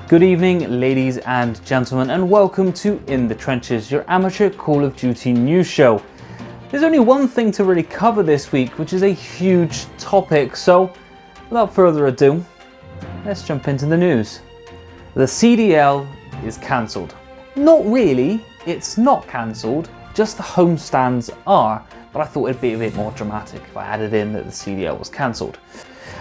Good evening, ladies and gentlemen, and welcome to In the Trenches, your amateur Call of Duty news show. There's only one thing to really cover this week, which is a huge topic, so without further ado, let's jump into the news. The CDL is cancelled. Not really, it's not cancelled, just the homestands are, but I thought it'd be a bit more dramatic if I added in that the CDL was cancelled.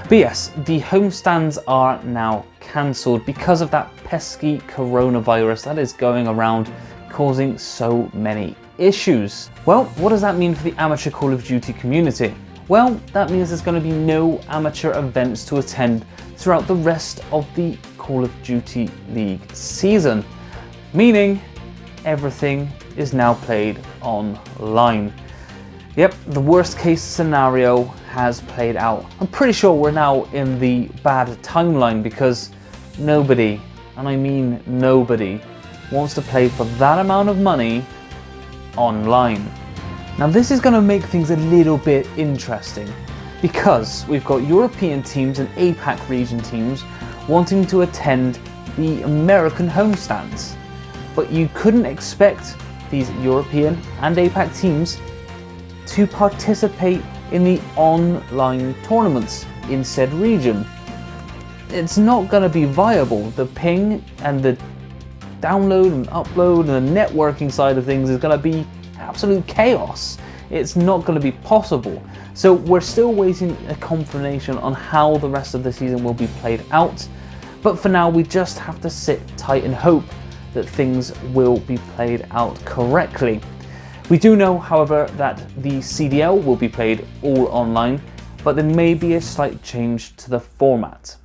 But yes, the homestands are now cancelled because of that pesky coronavirus that is going around causing so many issues. Well, what does that mean for the amateur Call of Duty community? Well, that means there's going to be no amateur events to attend throughout the rest of the Call of Duty League season, meaning everything is now played online. Yep, the worst case scenario has played out. I'm pretty sure we're now in the bad timeline because nobody, and I mean nobody, wants to play for that amount of money online. Now this is going to make things a little bit interesting because we've got European teams and APAC region teams wanting to attend the American homestands. But you couldn't expect these European and APAC teams to participate in the online tournaments in said region. It's not going to be viable. The ping and the download and upload and the networking side of things is going to be absolute chaos. It's not going to be possible. So we're still waiting a confirmation on how the rest of the season will be played out. But for now, we just have to sit tight and hope that things will be played out correctly. We do know, however, that the CDL will be played all online, but there may be a slight change to the format.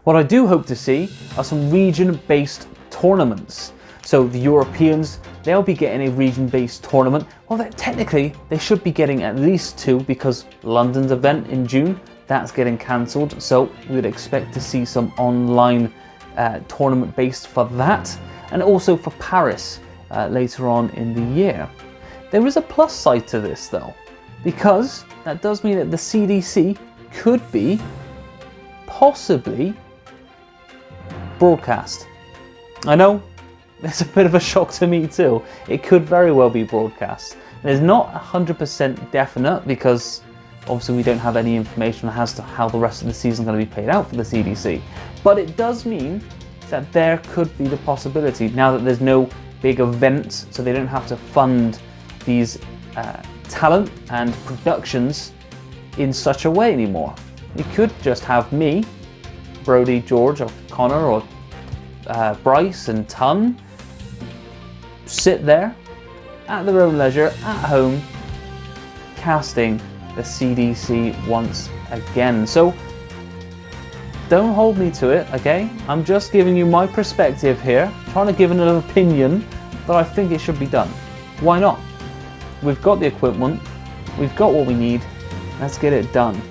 What I do hope to see are some region-based tournaments. So the Europeans, they'll be getting a region-based tournament. Well, technically, they should be getting at least two because London's event in June, that's getting cancelled. So we'd expect to see some online tournament based for that, and also for Paris later on in the year. There is a plus side to this though, because that does mean that the CDC could be possibly broadcast. I know, it's a bit of a shock to me too. It could very well be broadcast. And it's not 100% definite because obviously we don't have any information as to how the rest of the season is going to be played out for the CDC. But it does mean that there could be the possibility, now that there's no big events, so they don't have to fund these talent and productions in such a way anymore. You could just have me, Brody, George, or Connor, or Bryce and Ton sit there at their own leisure at home casting the CDC once again. So don't hold me to it, okay? I'm just giving you my perspective here, trying to give an opinion that I think it should be done. Why not? We've got the equipment, we've got what we need, let's get it done.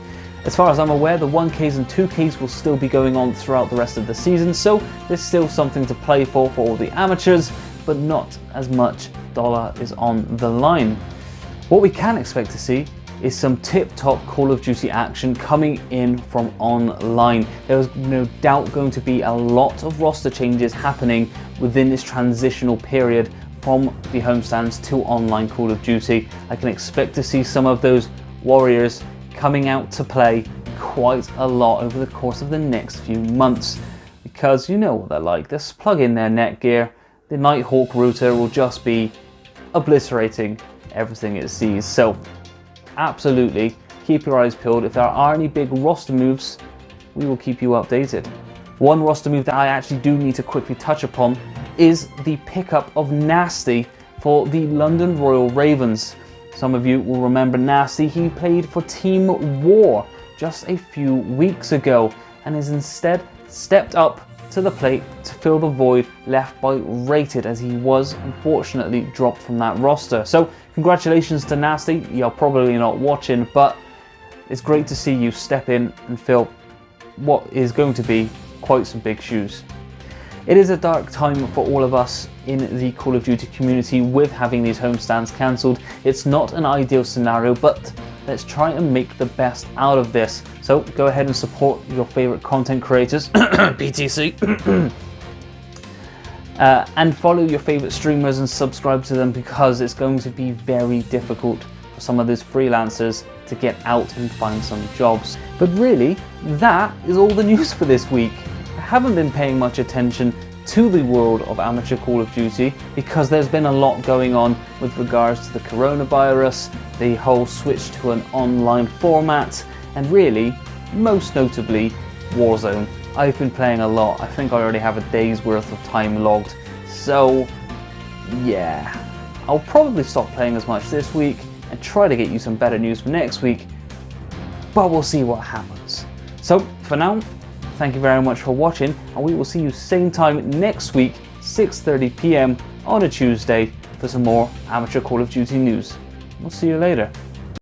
As far as I'm aware, the 1Ks and 2Ks will still be going on throughout the rest of the season, so there's still something to play for all the amateurs, but not as much dollar is on the line. What we can expect to see is some tip-top Call of Duty action coming in from online. There's no doubt going to be a lot of roster changes happening within this transitional period from the homestands to online Call of Duty. I can expect to see some of those warriors coming out to play quite a lot over the course of the next few months, because you know what they're like. Just plug in their Netgear, the Nighthawk router will just be obliterating everything it sees. So absolutely keep your eyes peeled. If there are any big roster moves, we will keep you updated. One roster move that I actually do need to quickly touch upon is the pickup of Nasty for the London Royal Ravens. Some of you will remember Nasty. He played for Team War just a few weeks ago and has instead stepped up to the plate to fill the void left by Rated, as he was unfortunately dropped from that roster. So congratulations to Nasty. You're probably not watching, but it's great to see you step in and fill what is going to be quite some big shoes. It is a dark time for all of us in the Call of Duty community with having these homestands cancelled. It's not an ideal scenario, but let's try and make the best out of this. So go ahead and support your favorite content creators, BTC. and follow your favorite streamers and subscribe to them, because it's going to be very difficult for some of these freelancers to get out and find some jobs. But really, that is all the news for this week. I haven't been paying much attention to the world of amateur Call of Duty because there's been a lot going on with regards to the coronavirus, the whole switch to an online format, and really, most notably, Warzone. I've been playing a lot. I think I already have a day's worth of time logged. So, yeah. I'll probably stop playing as much this week and try to get you some better news for next week, but we'll see what happens. So, for now, thank you very much for watching, and we will see you same time next week, 6:30 PM on a Tuesday, for some more amateur Call of Duty news. We'll see you later.